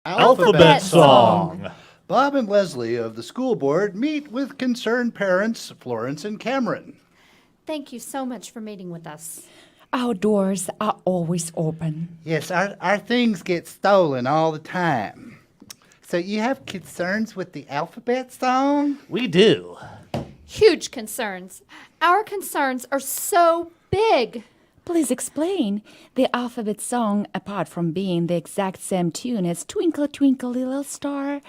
Alphabet Song. Bob and Leslie of the school board meet with concerned parents Florence and Cameron. Thank you so much for meeting with us. Our doors are always open. Yes, our things get stolen all the time. So you have concerns with the alphabet song? We do. Huge concerns. Our concerns are so big. Please explain. The alphabet song, apart from being the exact same tune as Twinkle Twinkle Little Star,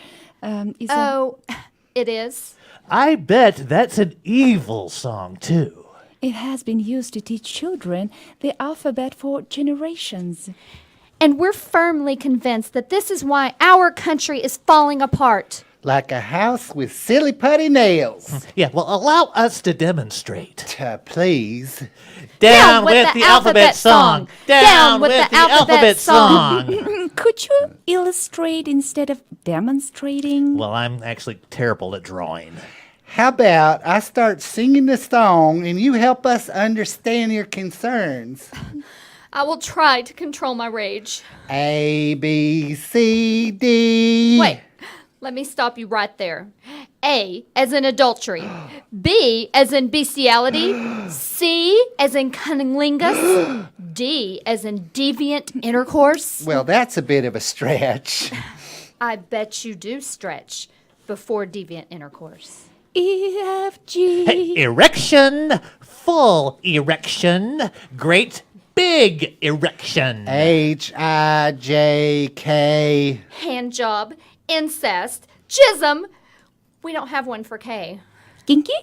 It is? I bet that's an evil song, too. it has been used to teach children the alphabet for generations. And we're firmly convinced that this is why our country is falling apart. Like a house with silly putty nails. Yeah, well, allow us to demonstrate. Please. Down with the alphabet song! Down with the alphabet song! Could you illustrate instead of demonstrating? Well, I'm actually terrible at drawing. How about I start singing the song and you help us understand your concerns? I will try to control my rage. A, B, C, D. Wait, let me stop you right there. A as in adultery. B as in bestiality. C as in cunnilingus. D as in deviant intercourse. Well, that's a bit of a stretch. I bet you do stretch before deviant intercourse. E, F, G. Hey, erection, full erection, great big erection. H, I, J, K. Hand job, incest, jism. We don't have one for K. Kinky?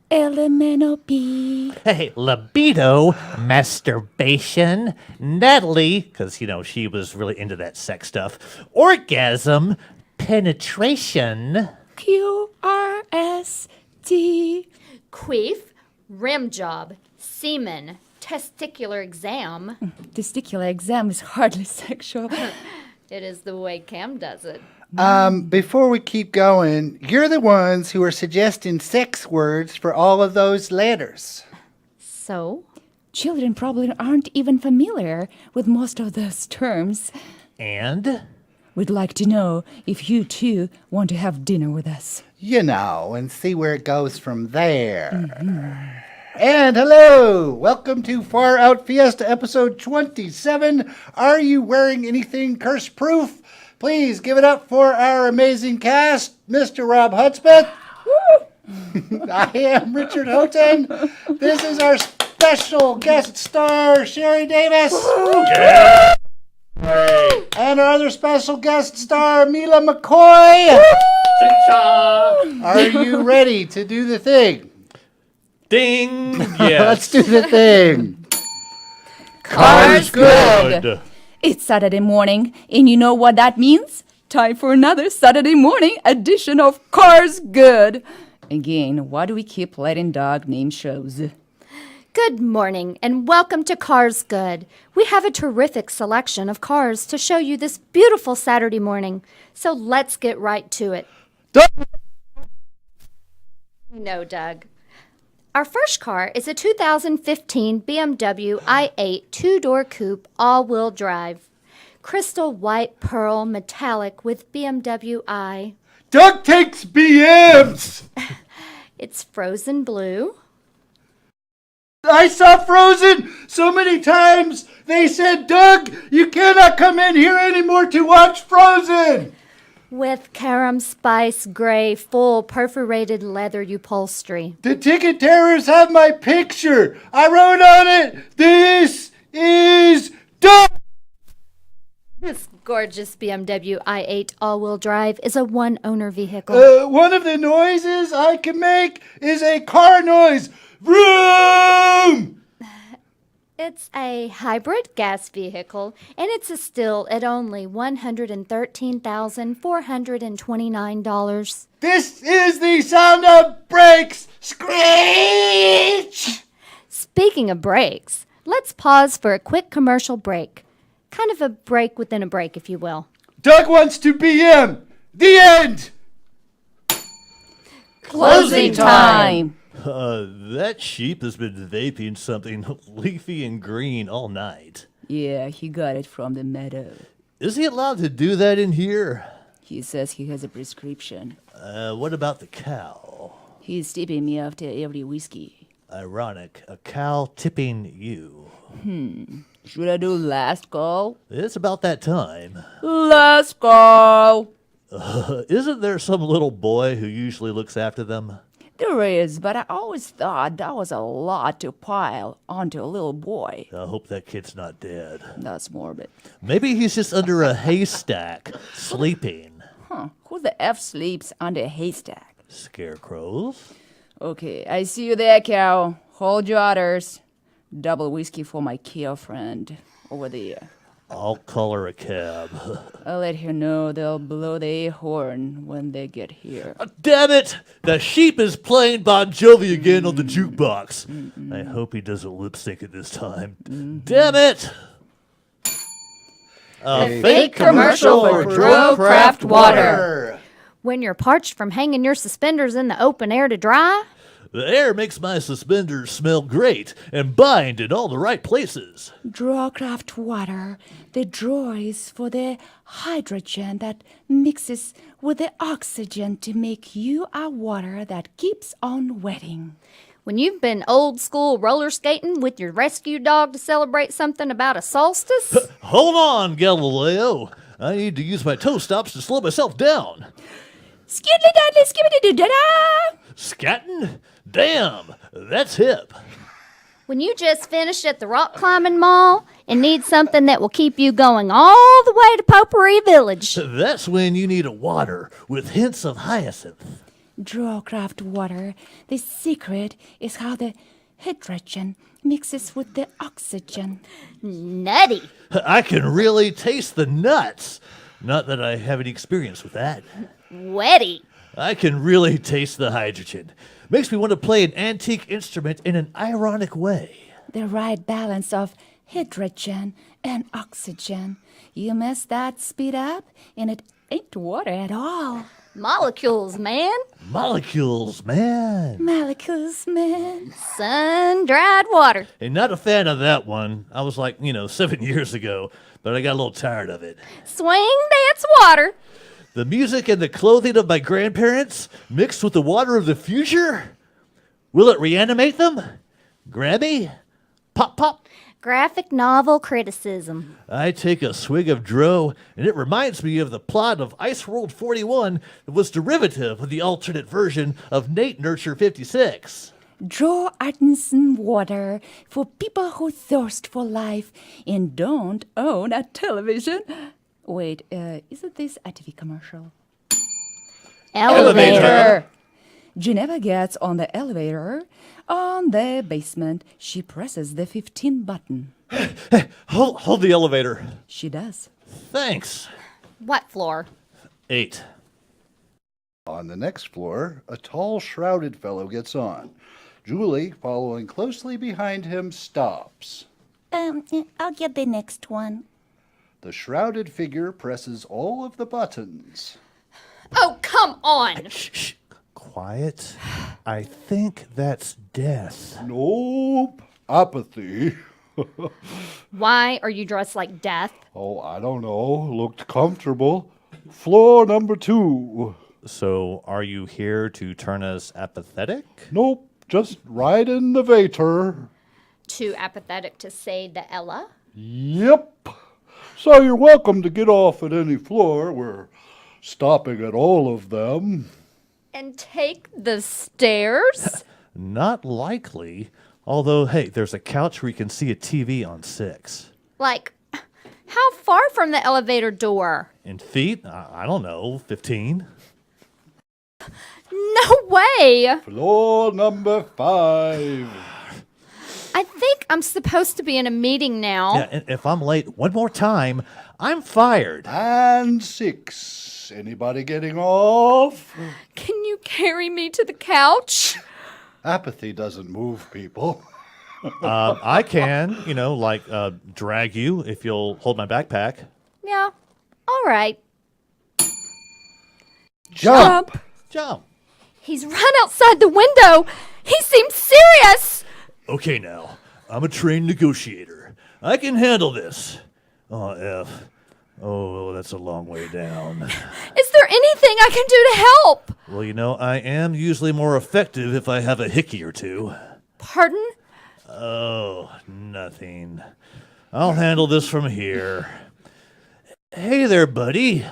Elemental P. Hey, libido, masturbation, Natalie, because, she was really into that sex stuff, orgasm, penetration. Q, R, S, T. Queef, rim job, semen, testicular exam. Testicular exam is hardly sexual. It is the way Cam does it. Before we keep going, you're the ones who are suggesting sex words for all of those letters. So? Children probably aren't even familiar with most of those terms. And? We'd like to know if you two want to have dinner with us. And see where it goes from there. And hello! Welcome to Far Out Fiesta episode 27. Are you wearing anything curse-proof? Please give it up for our amazing cast, Mr. Robb Hudspeth. I am Richard Houghton. This is our special guest star, Sheri Davis. Yeah! And our other special guest star, Mila McCoy. Are you ready to do the thing? Ding! Yes. Let's do the thing. Cars good! It's Saturday morning, and you know what that means? Time for another Saturday morning edition of Cars Good. Again, why do we keep letting dog name shows? Good morning, and welcome to Cars Good. We have a terrific selection of cars to show you this beautiful Saturday morning. So let's get right to it. No, Doug. Our first car is a 2015 BMW i8 two-door coupe all-wheel drive. Crystal white pearl metallic with BMW I. Doug takes BMs. It's frozen blue. I saw Frozen so many times. They said, Doug, you cannot come in here anymore to watch Frozen. With carom spice gray full perforated leather upholstery. The ticket terrors have my picture. I wrote on it, this is Doug. This gorgeous BMW i8 all-wheel drive is a one-owner vehicle. One of the noises I can make is a car noise. Vroom! It's a hybrid gas vehicle, and it's a still at only $113,429. This is the sound of brakes. Screech! Speaking of brakes, let's pause for a quick commercial break. Kind of a break within a break, if you will. Doug wants to BM. The end. Closing time. That sheep has been vaping something leafy and green all night. Yeah, he got it from the meadow. Is he allowed to do that in here? He says he has a prescription. What about the cow? He's tipping me after every whiskey. Ironic, a cow tipping you. Should I do last call? It's about that time. Last call! Isn't there some little boy who usually looks after them? There is, but I always thought that was a lot to pile onto a little boy. I hope that kid's not dead. That's morbid. Maybe he's just under a haystack, sleeping. Who the F sleeps under a haystack? Scarecrows? Okay, I see you there, cow. Hold your orders. Double whiskey for my care friend over there. I'll call her a cab. I'll let her know they'll blow their horn when they get here. Damn it! The sheep is playing Bon Jovi again on the jukebox. I hope he doesn't lip sync it this time. Damn it! A fake commercial for Dro Craft Water. When you're parched from hanging your suspenders in the open air to dry, The air makes my suspenders smell great and bind in all the right places. Drawcraft water. The draw is for the hydrogen that mixes with the oxygen to make you a water that keeps on wetting. when you've been old school roller skating with your rescue dog to celebrate something about a solstice, Hold on, Galileo. I need to use my toe stops to slow myself down. Skiddly-daddly, skibbity-doo-da-da! Scatting? Damn, that's hip. when you just finished at the rock climbing mall and need something that will keep you going all the way to Potpourri Village. That's when you need a water with hints of hyacinth. Drawcraft water. The secret is how the hydrogen mixes with the oxygen. Nutty. I can really taste the nuts. Not that I have any experience with that. Wetty. I can really taste the hydrogen. Makes me want to play an antique instrument in an ironic way. The right balance of hydrogen and oxygen. You mess that speed up, and it ain't water at all. Molecules, man. Molecules, man. Molecules, man. Sun-dried water. And not a fan of that one. I was like, 7 years ago, but I got a little tired of it. Swing dance water. The music and the clothing of my grandparents mixed with the water of the future? Will it reanimate them? Grabby? Pop, pop? Graphic novel criticism. I take a swig of Dro, and it reminds me of the plot of Ice World 41 that was derivative of the alternate version of Nate Nurture 56. Draw Artenson water for people who thirst for life and don't own a television. Wait, isn't this a TV commercial? Elevator. Geneva gets on the elevator. On the basement, she presses the 15 button. Hold the elevator. She does. Thanks. What floor? 8. On the next floor, a tall, shrouded fellow gets on. Julie, following closely behind him, stops. I'll get the next one. The shrouded figure presses all of the buttons. Oh, come on. Shh. Quiet. I think that's death. Nope. Apathy. Why are you dressed like death? Oh, I don't know. Looked comfortable. Floor number 2. So, are you here to turn us apathetic? Nope. Just right in the waiter. Too apathetic to say the Ella? Yep. So you're welcome to get off at any floor. We're stopping at all of them. And take the stairs? Not likely. Although, hey, there's a couch where you can see a TV on 6. Like, how far from the elevator door? In feet? I don't know, 15. No way. Floor number 5. I think I'm supposed to be in a meeting now. Yeah, and if I'm late one more time, I'm fired. And 6. Anybody getting off? Can you carry me to the couch? Apathy doesn't move people. I can, drag you if you'll hold my backpack. Yeah. All right. Jump! Jump. He's run outside the window. He seems serious. Okay, now, I'm a trained negotiator. I can handle this. Oh, F. Oh, that's a long way down. Is there anything I can do to help? Well, I am usually more effective if I have a hickey or two. Pardon? Oh, nothing. I'll handle this from here. Hey there, buddy.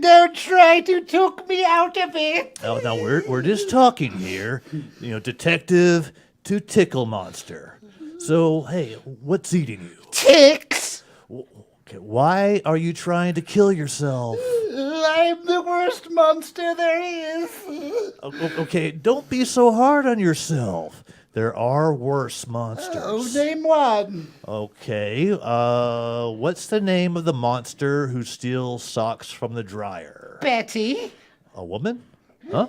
Don't try to talk me out of it. Oh, now we're just talking here. Detective to tickle monster. So, hey, what's eating you? Ticks. Okay, why are you trying to kill yourself? I'm the worst monster there is. Okay, don't be so hard on yourself. There are worse monsters. Oh, name one. Okay, what's the name of the monster who steals socks from the dryer? Betty. A woman? Huh?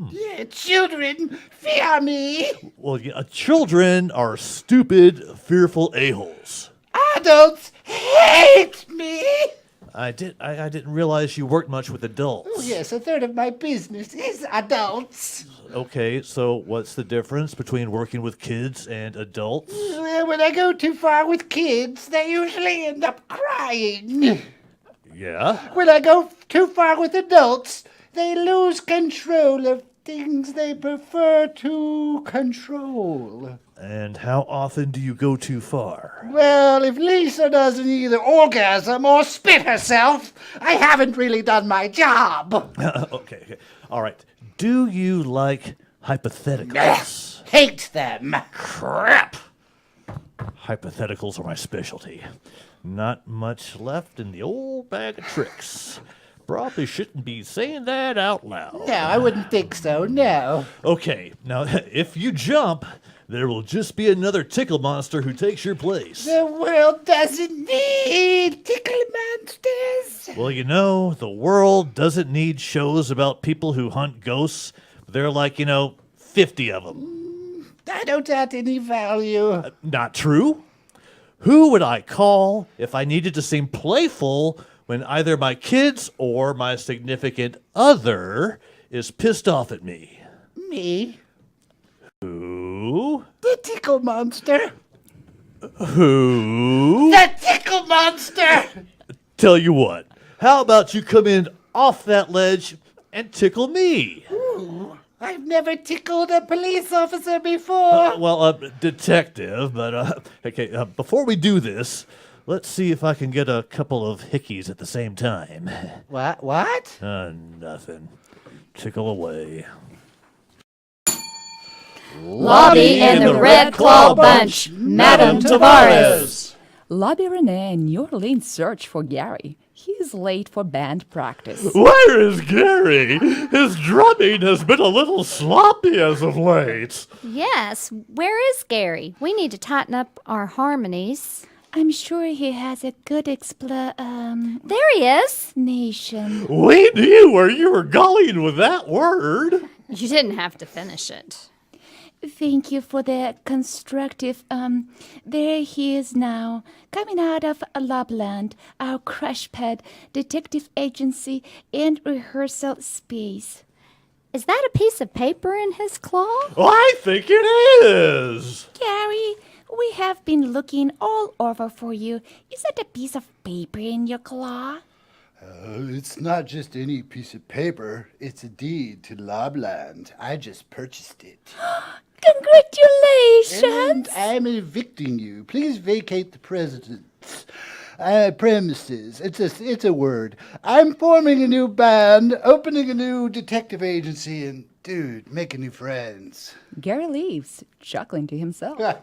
Yeah, children, fear me. Well, children are stupid, fearful a-holes. Adults hate me. I didn't realize you worked much with adults. Oh, yes, a third of my business is adults. Okay, so what's the difference between working with kids and adults? Well, when I go too far with kids, they usually end up crying. Yeah? When I go too far with adults, they lose control of things they prefer to control. And how often do you go too far? Well, if Lisa doesn't either orgasm or spit herself, I haven't really done my job. Okay. All right. Do you like hypotheticals? Hate them. Crap! Hypotheticals are my specialty. Not much left in the old bag of tricks. Probably shouldn't be saying that out loud. No, I wouldn't think so, no. Okay, now if you jump, there will just be another tickle monster who takes your place. The world doesn't need tickle monsters. Well, the world doesn't need shows about people who hunt ghosts. There are 50 of them. I don't add any value. Not true? Who would I call if I needed to seem playful when either my kids or my significant other is pissed off at me? Me? Who? The tickle monster. Who? The tickle monster! Tell you what, how about you come in off that ledge and tickle me? Ooh, I've never tickled a police officer before. Detective, but okay, before we do this, let's see if I can get a couple of hickeys at the same time. What? Nothing. Tickle away. Lobby and the Red Claw Bunch, Madame Tavares. Lobby Renee and New Orleans search for Gary. He's late for band practice. Where is Gary? His drumming has been a little sloppy as of late. Yes, where is Gary? We need to tighten up our harmonies. I'm sure he has a good There he is. nation. We knew where you were going with that word. You didn't have to finish it. Thank you for the constructive, there he is now, coming out of Lobland, our crush pad, detective agency, and rehearsal space. Is that a piece of paper in his claw? I think it is. Gary, we have been looking all over for you. Is that a piece of paper in your claw? It's not just any piece of paper. It's a deed to Lobland. I just purchased it. Congratulations! And I'm evicting you. Please vacate the president's premises. It's a word. I'm forming a new band, opening a new detective agency, and, dude, making new friends. Gary leaves, chuckling to himself. There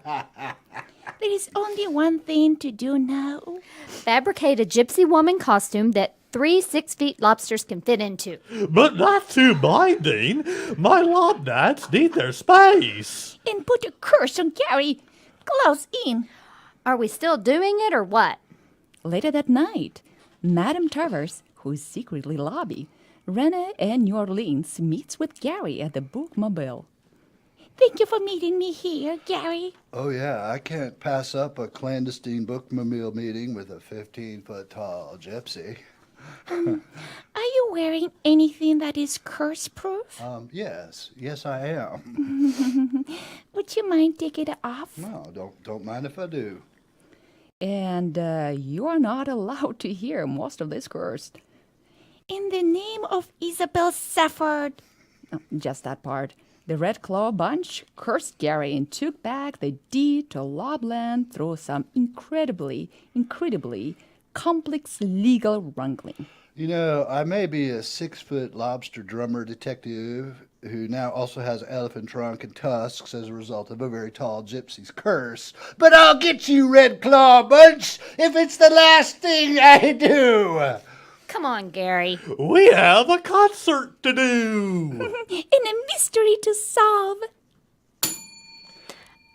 is only one thing to do now. Fabricate a gypsy woman costume that 3 6-foot lobsters can fit into. But not too binding. My lobgnats need their space. And put a curse on Gary. Close in. Are we still doing it or what? Later that night, Madame Travers, who is secretly Lobby, Renee and New Orleans meets with Gary at the bookmobile. Thank you for meeting me here, Gary. Oh, yeah, I can't pass up a clandestine bookmobile meeting with a 15-foot-tall gypsy. Are you wearing anything that is curse-proof? Yes, I am. Would you mind taking it off? No, don't mind if I do. And you are not allowed to hear most of this curse. In the name of Isabel Safford. Oh, just that part. The Red Claw Bunch cursed Gary and took back the deed to Lobland through some incredibly complex legal wrangling. You know, I may be a 6-foot lobster drummer detective who now also has elephant trunk and tusks as a result of a very tall gypsy's curse. But I'll get you, Red Claw Bunch, if it's the last thing I do. Come on, Gary. We have a concert to do. And a mystery to solve.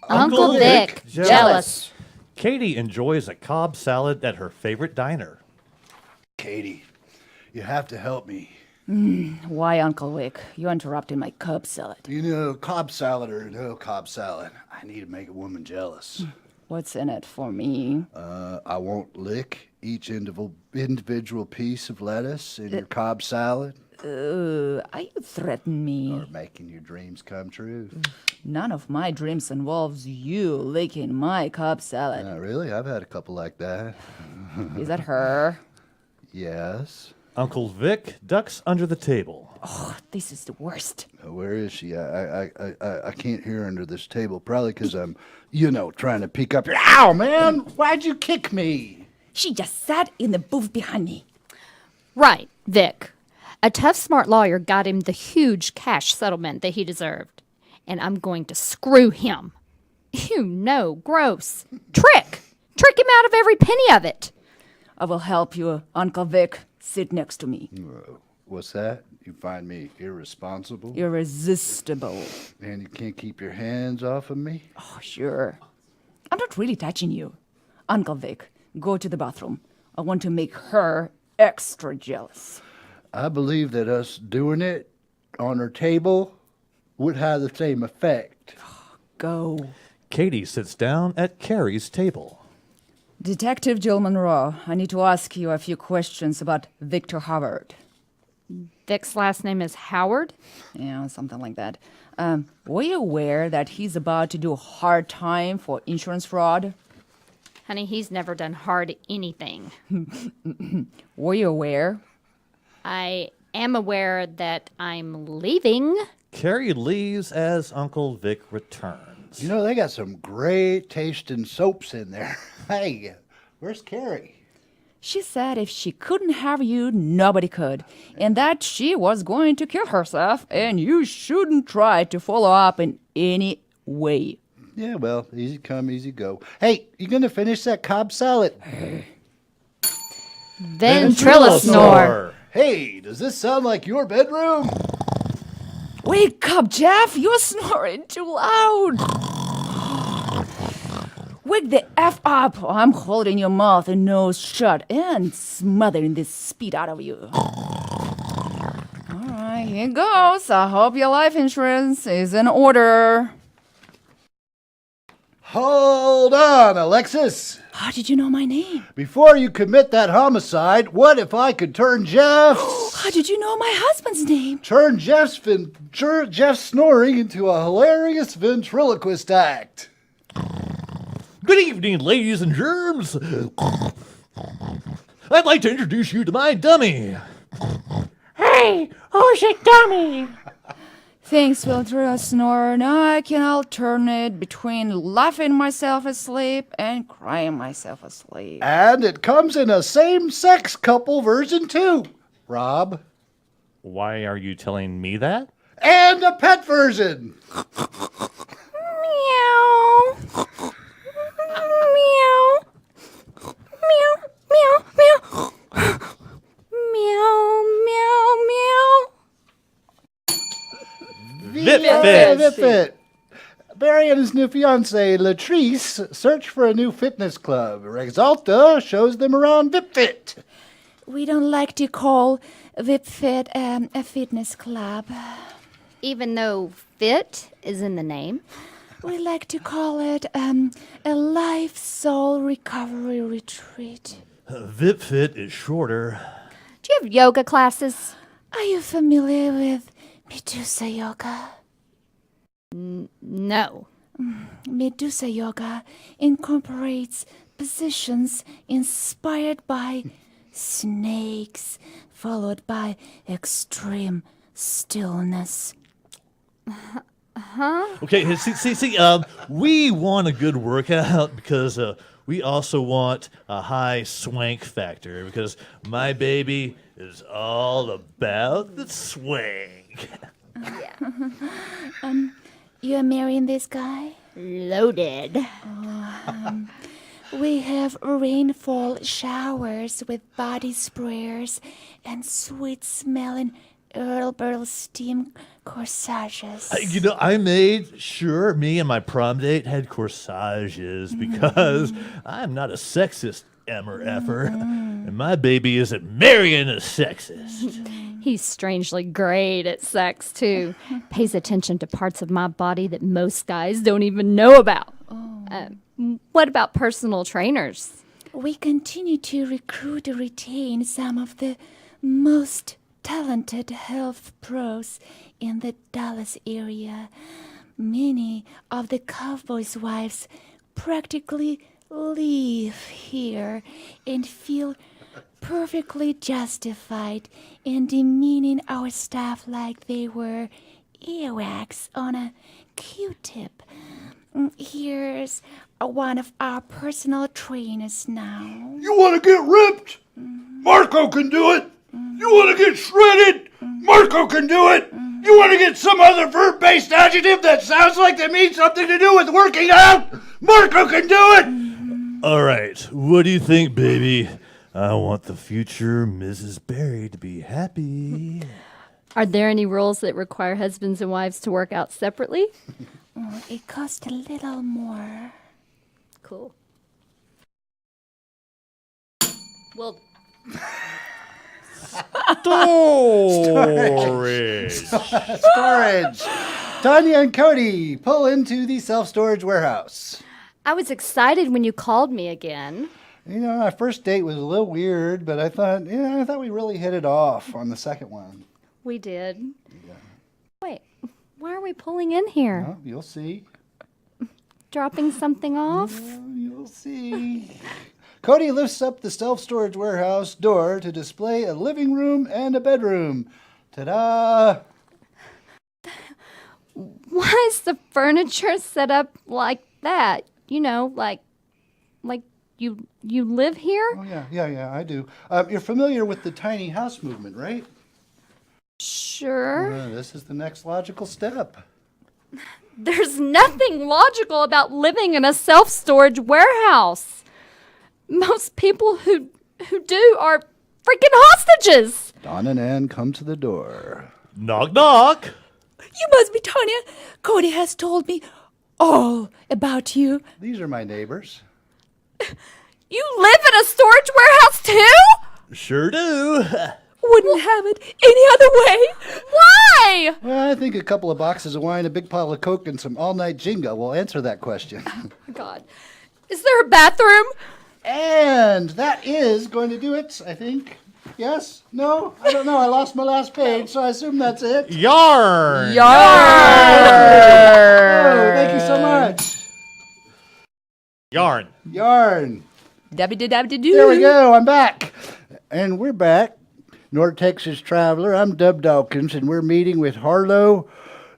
Uncle Vic, jealous. Katie enjoys a Cobb salad at her favorite diner. Katie, you have to help me. Why, Uncle Vic? You interrupted my Cobb salad. You know, Cobb salad or no Cobb salad, I need to make a woman jealous. What's in it for me? I won't lick each individual piece of lettuce in your Cobb salad. Are you threatening me? Or making your dreams come true. None of my dreams involves you licking my Cobb salad. Really? I've had a couple like that. Is that her? Yes. Uncle Vic ducks under the table. Oh, this is the worst. Where is she? I can't hear under this table. Probably because I'm, trying to peek up here. Ow, man! Why'd you kick me? She just sat in the booth behind me. Right, Vic. A tough, smart lawyer got him the huge cash settlement that he deserved. And I'm going to screw him. Gross. Trick him out of every penny of it. I will help you, Uncle Vic. Sit next to me. What's that? You find me irresponsible? Irresistible. And you can't keep your hands off of me? Oh, sure. I'm not really touching you. Uncle Vic, go to the bathroom. I want to make her extra jealous. I believe that us doing it on her table would have the same effect. Go. Katie sits down at Carrie's table. Detective Jill Monroe, I need to ask you a few questions about Victor Howard. Vic's last name is Howard? Yeah, something like that. Were you aware that he's about to do a hard time for insurance fraud? Honey, he's never done hard anything. Were you aware? I am aware that I'm leaving. Carrie leaves as Uncle Vic returns. You know, they got some great tasting soaps in there. Hey, where's Carrie? She said if she couldn't have you, nobody could, and that she was going to kill herself, and you shouldn't try to follow up in any way. Yeah, well, easy come, easy go. Hey, you gonna finish that Cobb salad? Ventriloquisnor. Hey, does this sound like your bedroom? Wake up, Jeff! You're snoring too loud! Wake the F up! I'm holding your mouth and nose shut and smothering this spit out of you. Alright, here goes. I hope your life insurance is in order. Hold on, Alexis. How did you know my name? Before you commit that homicide, what if I could turn How did you know my husband's name? Jeff's snoring into a hilarious ventriloquist act? Good evening, ladies and germs. I'd like to introduce you to my dummy. Hey, who's your dummy? Thanks, Ventriloquisnor. Now I can alternate between laughing myself asleep and crying myself asleep. And it comes in a same-sex couple version too, Rob. Why are you telling me that? And a pet version. Meow. Meow. Meow. Meow. Meow. Meow. Meow. Meow. VIPFit. Barry and his new fiancée, Latrice, search for a new fitness club. Exalta shows them around VIPFit. We don't like to call VIPFit a fitness club. Even though fit is in the name. We like to call it a life soul recovery retreat. VIPFit is shorter. Do you have yoga classes? Are you familiar with Medusa Yoga? No. Medusa Yoga incorporates positions inspired by snakes, followed by extreme stillness. Okay, see, we want a good workout because we also want a high swank factor because my baby is all about the swank. You're marrying this guy? Loaded. We have rainfall showers with body sprayers and sweet-smelling herbal steam corsages. I made sure me and my prom date had corsages because I'm not a sexist effer, and my baby isn't marrying a sexist. He's strangely great at sex, too. Pays attention to parts of my body that most guys don't even know about. What about personal trainers? We continue to recruit and retain some of the most talented health pros in the Dallas area. Many of the Cowboys' wives practically live here and feel perfectly justified in demeaning our staff like they were earwax on a Q-tip. Here's one of our personal trainers now. You want to get ripped? Marco can do it. You want to get shredded? Marco can do it. You want to get some other verb-based adjective that sounds like they mean something to do with working out? Marco can do it. All right, what do you think, baby? I want the future Mrs. Barry to be happy. Are there any rules that require husbands and wives to work out separately? It costs a little more. Cool. Well, Storage. Tanya and Cody pull into the self-storage warehouse. I was excited when you called me again. Our first date was a little weird, but I thought we really hit it off on the second one. We did. Yeah. Wait, why are we pulling in here? Well, you'll see. Dropping something off? You'll see. Cody lifts up the self-storage warehouse door to display a living room and a bedroom. Ta-da! Why is the furniture set up like that? Like you live here? Oh, yeah, I do. You're familiar with the tiny house movement, right? Sure. This is the next logical step. There's nothing logical about living in a self-storage warehouse. Most people who do are freaking hostages. Don and Ann come to the door. Knock, knock. You must be Tanya. Cody has told me all about you. These are my neighbors. You live in a storage warehouse too? Sure do. Wouldn't have it any other way. Why? Well, I think a couple of boxes of wine, a big pile of Coke, and some all-night Jenga will answer that question. God. Is there a bathroom? And that is going to do it, I think. Yes? No? I don't know. I lost my last page, so I assume that's it. Yarn. Oh, thank you so much. Yarn. Yarn. Dabby-da-dabby-da-doo. There we go. I'm back. And we're back. North Texas Traveler. I'm Dub Dawkins, and we're meeting with Harlow,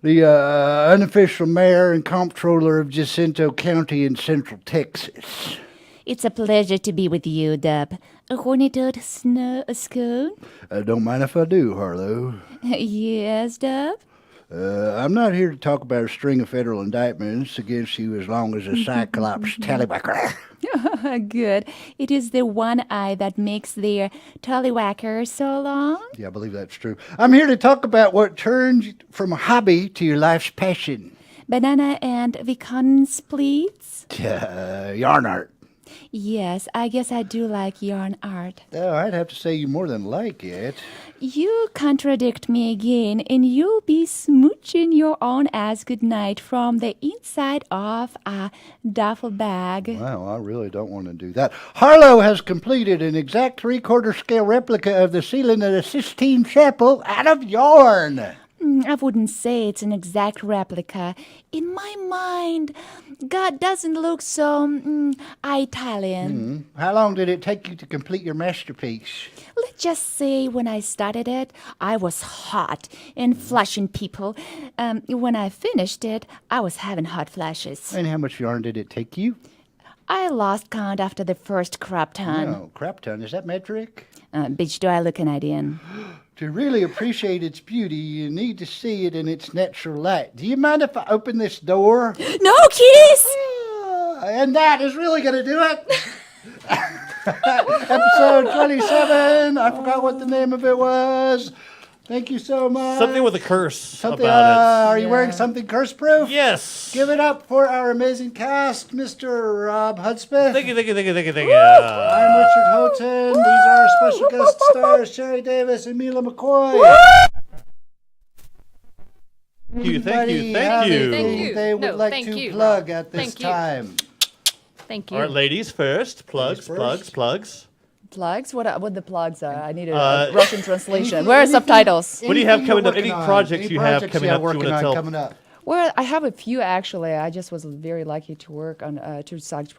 the unofficial mayor and comptroller of Jacinto County in Central Texas. It's a pleasure to be with you, Dub. A horny-toed snow scone? Don't mind if I do, Harlow. Yes, Dub? I'm not here to talk about a string of federal indictments against you as long as a Cyclops tallywhacker. Good. It is the one eye that makes their tallywhacker so long. Yeah, I believe that's true. I'm here to talk about what turned from a hobby to your life's passion. Banana and pecans, please? Yarn art. Yes, I guess I do like yarn art. Oh, I'd have to say you more than like it. You contradict me again, and you'll be smooching your own ass goodnight from the inside of a duffel bag. Well, I really don't want to do that. Harlow has completed an exact 3/4 scale replica of the ceiling of the Sistine Chapel out of yarn. I wouldn't say it's an exact replica. In my mind, God doesn't look so Italian. How long did it take you to complete your masterpiece? Let's just say when I started it, I was hot and flushing people. When I finished it, I was having hot flashes. And how much yarn did it take you? I lost count after the first crop ton. Oh, crap ton. Is that metric? Bitch, do I look Canadian? To really appreciate its beauty, you need to see it in its natural light. Do you mind if I open this door? No, kitties! And that is really going to do it. Episode 27. I forgot what the name of it was. Thank you so much. Something with a curse Something, about Are you wearing something curse-proof? it. Yes. Give it up for our amazing cast, Mr. Robb Hudspeth. Thank you. I'm Richard Houghton. These are our special guest stars, Sheri Davis and Mila McCoy. Thank you. Anybody Thank have you. anything they would No, like thank to you, plug Rob. at this Thank you. time? Thank you. All right, ladies first. Plugs. Plugs? What the plugs are? I need a Russian translation. anything- Where are anything- subtitles? What do you have Anything coming you're up? Any working on? projects Any you have projects coming up you working wanna on tell? coming up? Well, I have a few actually. I just was very lucky to work on two side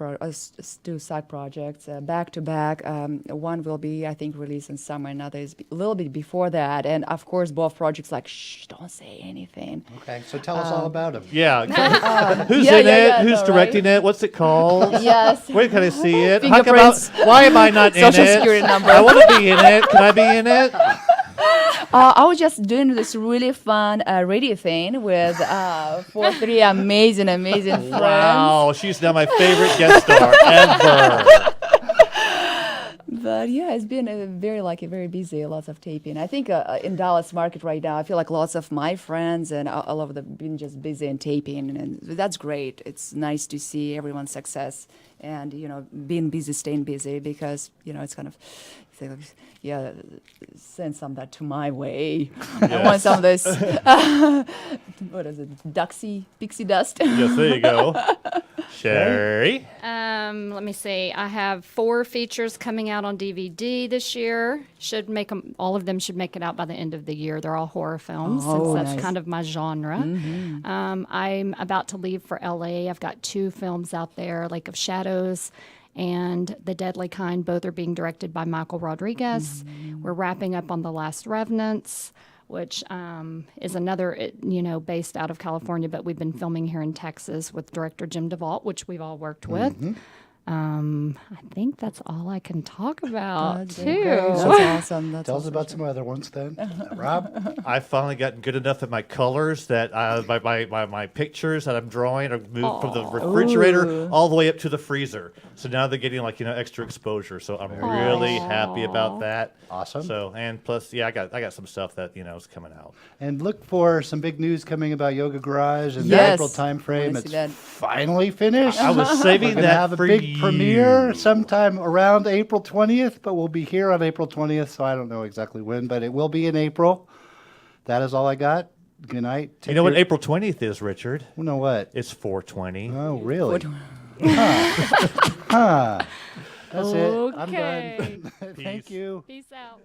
projects back to back. One will be, I think, released in summer. Another is a little bit before that. And of course, both projects like, shh, don't say anything. Okay, so tell us all about them. Yeah. Who's Yeah, in yeah, it? yeah, Who's no, directing it? What's it called? Yes. Where can I see it? Fingerprints. Why am I not in Social it? security number. I want to be in it. Can I be in it? I was just doing this really fun radio thing with three amazing friends. Wow, she's now my favorite guest star ever. But yeah, it's been very lucky, very busy, lots of taping. I think in Dallas market right now, I feel like lots of my friends and all of them been just busy and taping, and that's great. It's nice to see everyone's success and, being busy, staying busy, because, it's kind of, send some of that to my way. I want some of this, what is it, pixie dust? Yes, there you go. Sheri. Let me see. I have 4 features coming out on DVD this year. All of them should make it out by the end of the year. They're all horror films, since that's nice. kind of my genre. I'm about to leave for LA. I've got 2 films out there, Lake of Shadows and The Deadly Kind. Both are being directed by Michael Rodriguez. We're wrapping up on The Last Revenants, which is another, based out of California, but we've been filming here in Texas with director Jim DeVault, which we've all worked with. I think that's all I can talk about, too. That's awesome. That's Tell us awesome. about some other ones then. Rob? I've finally gotten good enough at my colors that my pictures that I'm drawing are moved from the refrigerator all the way up to the freezer. So now they're getting extra exposure. So I'm really happy about that. Awesome. So and plus, I got some stuff that is coming out. And look for some big news coming about Yoga Garage in the Yes. April time frame. Wanna It's see that. finally finished. I was saving We're gonna that have a for big you. premiere sometime around April 20th, but we'll be here on April 20th, so I don't know exactly when, but it will be in April. That is all I got. Good night. You know what April 20th is, Richard? You know what? It's 420. Oh, really? Huh. That's it. I'm Okay. done. Thank you. Peace out.